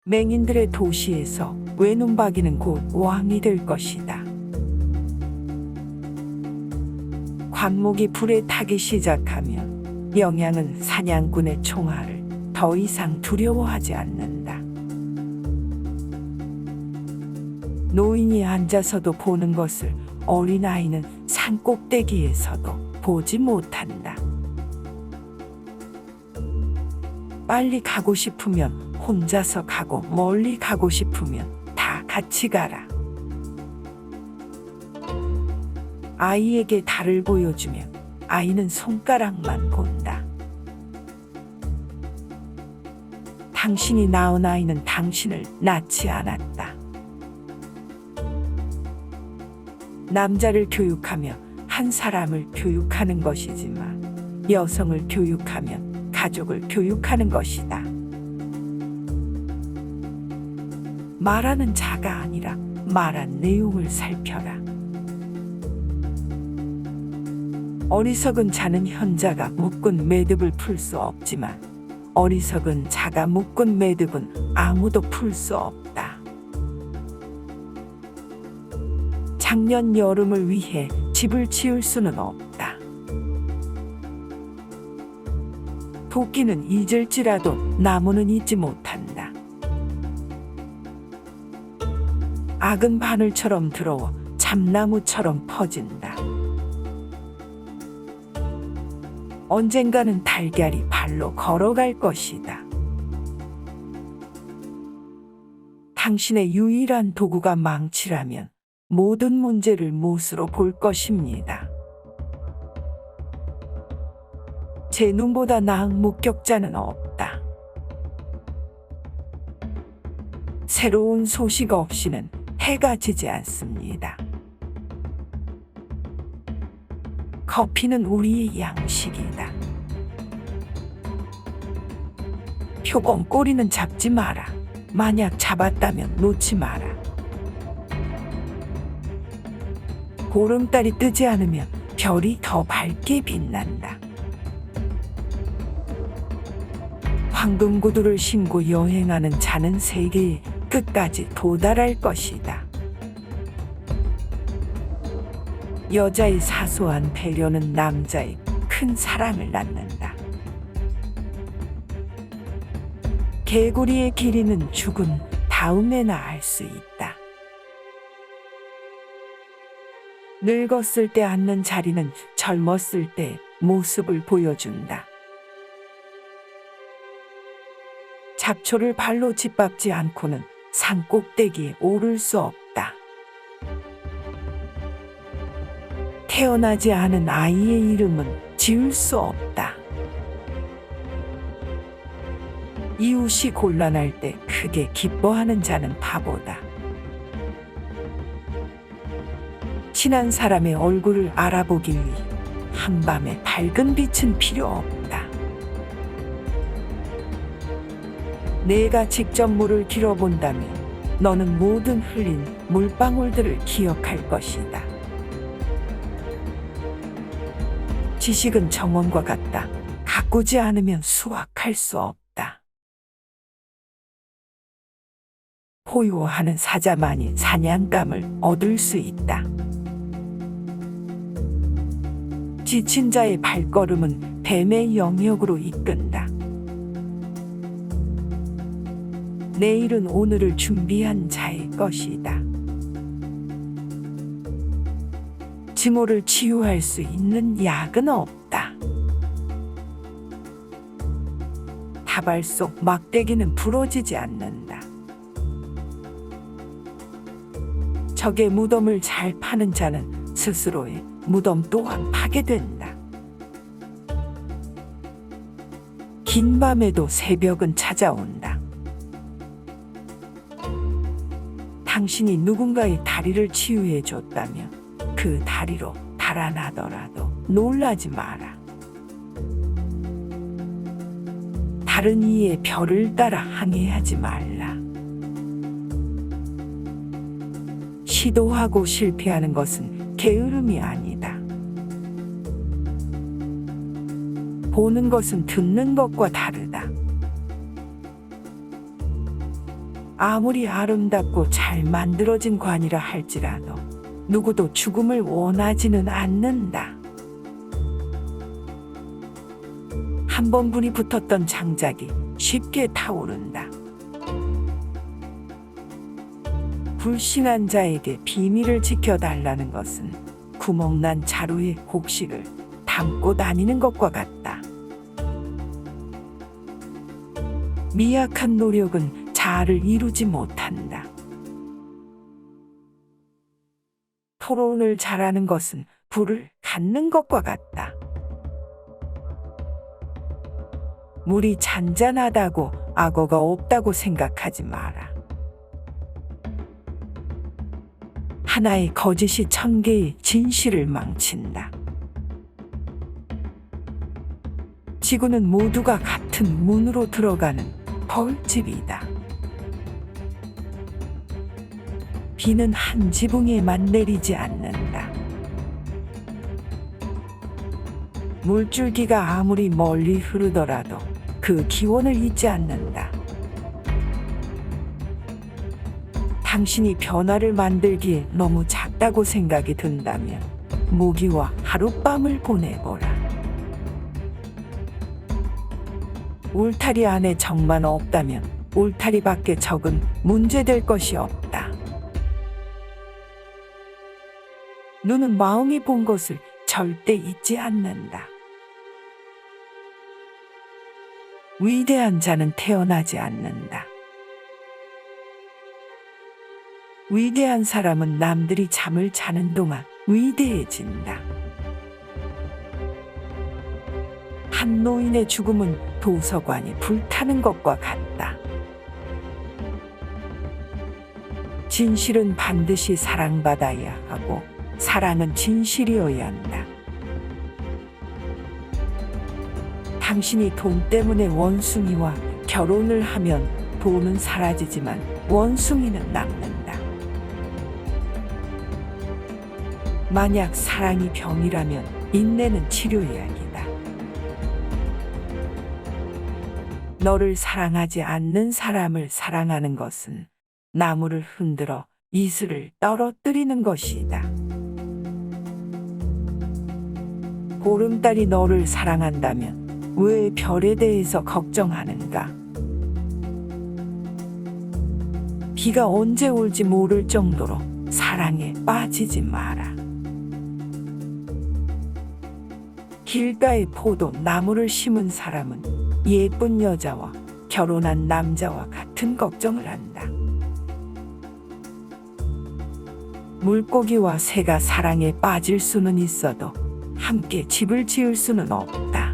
맹인들의 도시에서 외눈박이는 곧 왕이 될 것이다. 관목이 불에 타기 시작하면 영양은 사냥꾼의 총알을 더 이상 두려워하지 않는다. 노인이 앉아서도 보는 것을 어린아이는 산 꼭대기에서도 보지 못한다. 빨리 가고 싶으면 혼자서 가고 멀리 가고 싶으면 다 같이 가라. 아이에게 달을 보여주면 아이는 손가락만 본다. 당신이 낳은 아이는 당신을 낳지 않았다. 남자를 교육하며 한 사람을 교육하는 것이지만 여성을 교육하면 가족을 교육하는 것이다. 말하는 자가 아니라 말한 내용을 살펴라. 어리석은 자는 현자가 묶은 매듭을 풀 수 없지만 어리석은 자가 묶은 매듭은 아무도 풀 수 없다. 작년 여름을 위해 집을 지을 수는 없다. 도끼는 잊을지라도 나무는 잊지 못한다. 악은 바늘처럼 들어와 참나무처럼 퍼진다. 언젠가는 달걀이 발로 걸어갈 것이다. 당신의 유일한 도구가 망치라면 모든 문제를 못으로 볼 것입니다. 제 눈보다 나은 목격자는 없다. 새로운 소식 없이는 해가 지지 않습니다. 커피는 우리의 양식이다. 표범 꼬리는 잡지 마라. 만약 잡았다면 놓지 마라. 보름달이 뜨지 않으면 별이 더 밝게 빛난다. 황금 구두를 신고 여행하는 자는 세계의 끝까지 도달할 것이다. 여자의 사소한 배려는 남자의 큰 사랑을 낳는다. 개구리의 길이는 죽은 다음에나 알 수 있다. 늙었을 때 앉는 자리는 젊었을 때 모습을 보여준다. 잡초를 발로 짓밟지 않고는 산 꼭대기에 오를 수 없다. 태어나지 않은 아이의 이름은 지을 수 없다. 이웃이 곤란할 때 크게 기뻐하는 자는 바보다. 친한 사람의 얼굴을 알아보기 위해 한밤에 밝은 빛은 필요 없다. 내가 직접 물을 길어본다면 너는 모든 흘린 물방울들을 기억할 것이다. 지식은 정원과 같다. 가꾸지 않으면 수확할 수 없다. 포효하는 사자만이 사냥감을 얻을 수 있다. 지친 자의 발걸음은 뱀의 영역으로 이끈다. 내일은 오늘을 준비한 자의 것이다. 증오를 치유할 수 있는 약은 없다. 다발 속 막대기는 부러지지 않는다. 적의 무덤을 잘 파는 자는 스스로의 무덤 또한 파게 된다. 긴 밤에도 새벽은 찾아온다. 당신이 누군가의 다리를 치유해 줬다면 그 다리로 달아나더라도 놀라지 마라. 다른 이의 별을 따라 항해하지 말라. 시도하고 실패하는 것은 게으름이 아니다. 보는 것은 듣는 것과 다르다. 아무리 아름답고 잘 만들어진 관이라 할지라도 누구도 죽음을 원하지는 않는다. 한번 불이 붙었던 장작이 쉽게 타오른다. 불신한 자에게 비밀을 지켜달라는 것은 구멍난 자루에 곡식을 담고 다니는 것과 같다. 미약한 노력은 자아를 이루지 못한다. 토론을 잘하는 것은 불을 갖는 것과 같다. 물이 잔잔하다고 악어가 없다고 생각하지 마라. 하나의 거짓이 1000개의 진실을 망친다. 지구는 모두가 같은 문으로 들어가는 벌집이다. 비는 한 지붕에만 내리지 않는다. 물줄기가 아무리 멀리 흐르더라도 그 기원을 잊지 않는다. 당신이 변화를 만들기에 너무 작다고 생각이 든다면 모기와 하룻밤을 보내보라. 울타리 안에 적만 없다면 울타리 밖에 적은 문제될 것이 없다. 눈은 마음이 본 것을 절대 잊지 않는다. 위대한 자는 태어나지 않는다. 위대한 사람은 남들이 잠을 자는 동안 위대해진다. 한 노인의 죽음은 도서관이 불타는 것과 같다. 진실은 반드시 사랑받아야 하고 사랑은 진실이어야 한다. 당신이 돈 때문에 원숭이와 결혼을 하면 돈은 사라지지만 원숭이는 남는다. 만약 사랑이 병이라면 인내는 치료약이다. 너를 사랑하지 않는 사람을 사랑하는 것은 나무를 흔들어 이슬을 떨어뜨리는 것이다. 보름달이 너를 사랑한다면 왜 별에 대해서 걱정하는가? 비가 언제 올지 모를 정도로 사랑에 빠지지 마라. 길가에 포도 나무를 심은 사람은 예쁜 여자와 결혼한 남자와 같은 걱정을 한다. 물고기와 새가 사랑에 빠질 수는 있어도 함께 집을 지을 수는 없다.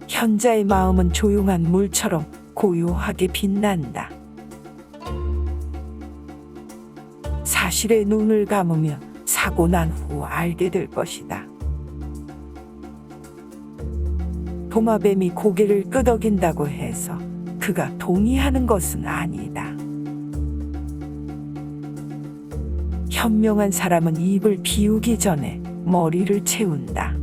현자의 마음은 조용한 물처럼 고요하게 빛난다. 사실에 눈을 감으며 사고 난 후 알게 될 것이다. 도마뱀이 고개를 끄덕인다고 해서 그가 동의하는 것은 아니다. 현명한 사람은 입을 비우기 전에 머리를 채운다.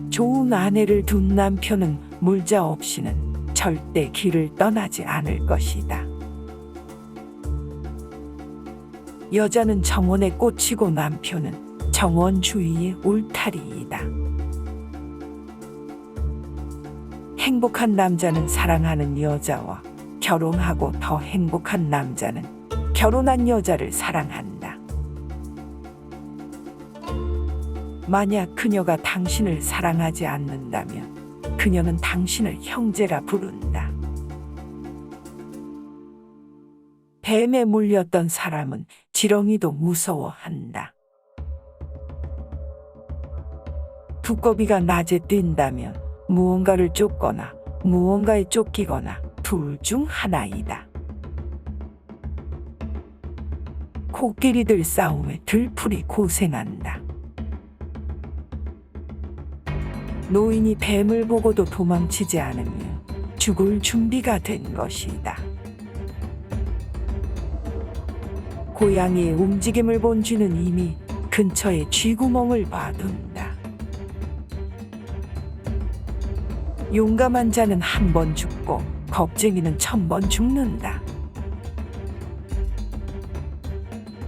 좋은 아내를 둔 남편은 물자 없이는 절대 길을 떠나지 않을 것이다. 여자는 정원에 꽂히고 남편은 정원 주위의 울타리이다. 행복한 남자는 사랑하는 여자와 결혼하고 더 행복한 남자는 결혼한 여자를 사랑한다. 만약 그녀가 당신을 사랑하지 않는다면 그녀는 당신을 형제라 부른다. 뱀에 물렸던 사람은 지렁이도 무서워한다. 두꺼비가 낮에 뛴다면 무언가를 쫓거나 무언가에 쫓기거나 둘 중 하나이다. 코끼리들 싸움에 들풀이 고생한다. 노인이 뱀을 보고도 도망치지 않으면 죽을 준비가 된 것이다. 고양이의 움직임을 본 쥐는 이미 근처에 쥐구멍을 봐둔다. 용감한 자는 한 번 죽고 겁쟁이는 1000번 죽는다.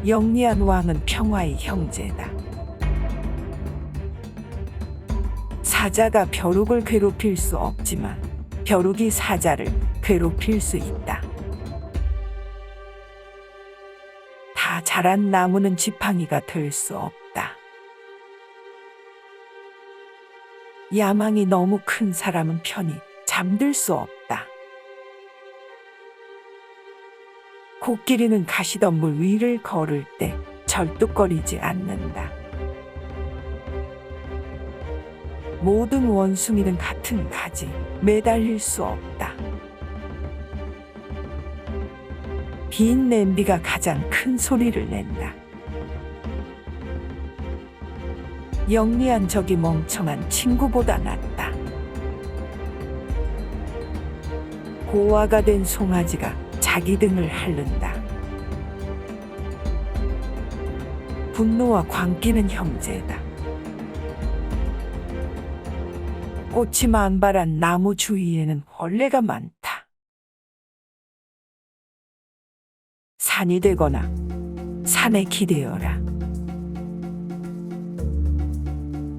영리한 왕은 평화의 형제다. 사자가 벼룩을 괴롭힐 수 없지만 벼룩이 사자를 괴롭힐 수 있다. 다 자란 나무는 지팡이가 될 수 없다. 야망이 너무 큰 사람은 편히 잠들 수 없다. 코끼리는 가시덤불 위를 걸을 때 절뚝거리지 않는다. 모든 원숭이는 같은 가지 매달릴 수 없다. 빈 냄비가 가장 큰 소리를 낸다. 영리한 적이 멍청한 친구보다 낫다. 고아가 된 송아지가 자기 등을 핥는다. 분노와 광기는 형제다. 꽃이 만발한 나무 주위에는 벌레가 많다. 산이 되거나 산에 기대어라.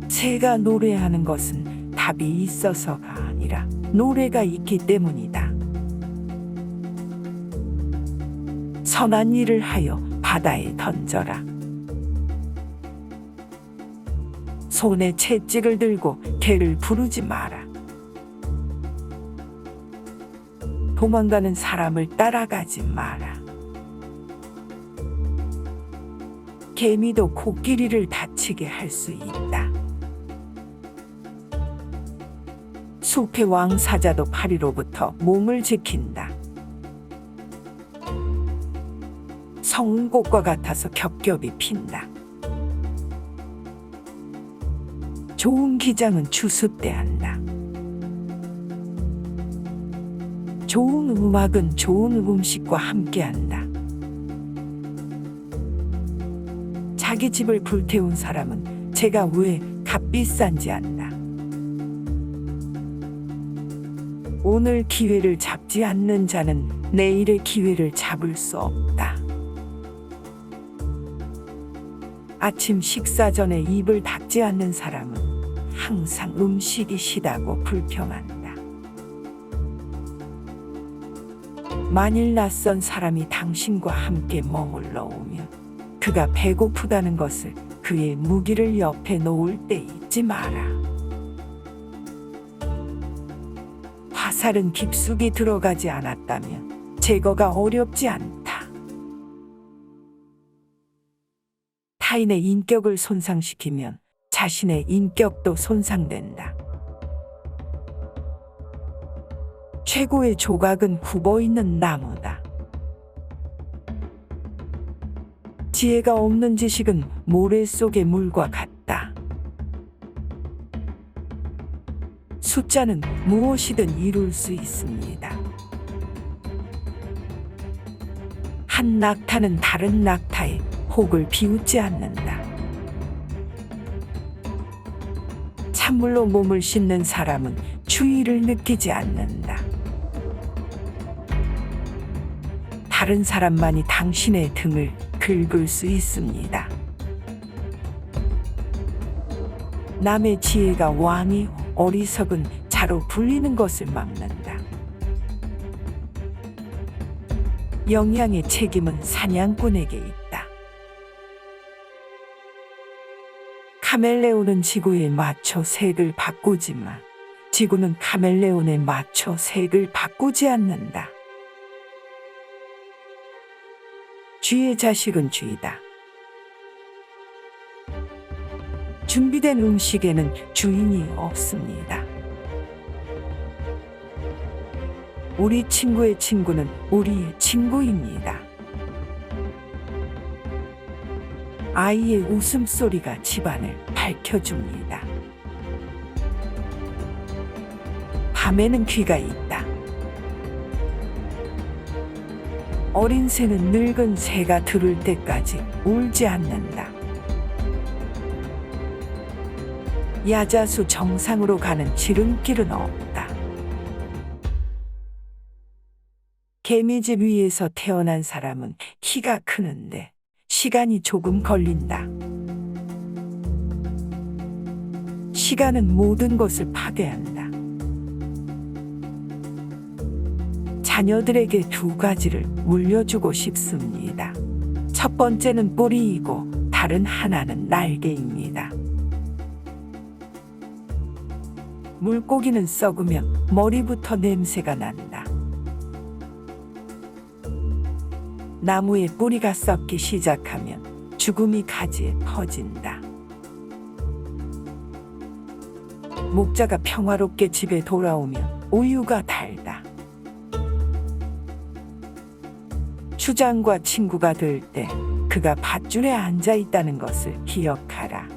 새가 노래하는 것은 답이 있어서가 아니라 노래가 있기 때문이다. 선한 일을 하여 바다에 던져라. 손에 채찍을 들고 개를 부르지 마라. 도망가는 사람을 따라가지 마라. 개미도 코끼리를 다치게 할 수 있다. 숲의 왕사자도 파리로부터 몸을 지킨다. 성꽃과 같아서 겹겹이 핀다. 좋은 기장은 주습대한다. 좋은 음악은 좋은 음식과 함께한다. 자기 집을 불태운 사람은 제가 왜 값비싼지 안다. 오늘 기회를 잡지 않는 자는 내일의 기회를 잡을 수 없다. 아침 식사 전에 입을 닫지 않는 사람은 항상 음식이 시다고 불평한다. 만일 낯선 사람이 당신과 함께 머물러 오면 그가 배고프다는 것을 그의 무기를 옆에 놓을 때 잊지 마라. 화살은 깊숙이 들어가지 않았다면 제거가 어렵지 않다. 타인의 인격을 손상시키면 자신의 인격도 손상된다. 최고의 조각은 굽어있는 나무다. 지혜가 없는 지식은 모래 속의 물과 같다. 숫자는 무엇이든 이룰 수 있습니다. 한 낙타는 다른 낙타에 혹을 비웃지 않는다. 찬물로 몸을 씻는 사람은 추위를 느끼지 않는다. 다른 사람만이 당신의 등을 긁을 수 있습니다. 남의 지혜가 왕이 어리석은 자로 불리는 것을 막는다. 영양의 책임은 사냥꾼에게 있다. 카멜레온은 지구에 맞춰 색을 바꾸지만 지구는 카멜레온에 맞춰 색을 바꾸지 않는다. 쥐의 자식은 쥐다. 준비된 음식에는 주인이 없습니다. 우리 친구의 친구는 우리의 친구입니다. 아이의 웃음소리가 집안을 밝혀줍니다. 밤에는 귀가 있다. 어린 새는 늙은 새가 들을 때까지 울지 않는다. 야자수 정상으로 가는 지름길은 없다. 개미집 위에서 태어난 사람은 키가 크는데 시간이 조금 걸린다. 시간은 모든 것을 파괴한다. 자녀들에게 두 가지를 물려주고 싶습니다. 첫 번째는 뿌리이고 다른 하나는 날개입니다. 물고기는 썩으면 머리부터 냄새가 난다. 나무의 뿌리가 썩기 시작하면 죽음이 가지에 퍼진다. 목자가 평화롭게 집에 돌아오면 우유가 달다. 추장과 친구가 될 때 그가 밧줄에 앉아 있다는 것을 기억하라.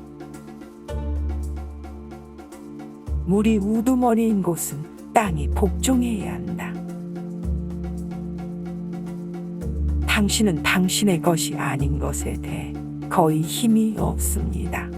물이 우두머리인 곳은 땅이 복종해야 한다. 당신은 당신의 것이 아닌 것에 대해 거의 힘이 없습니다.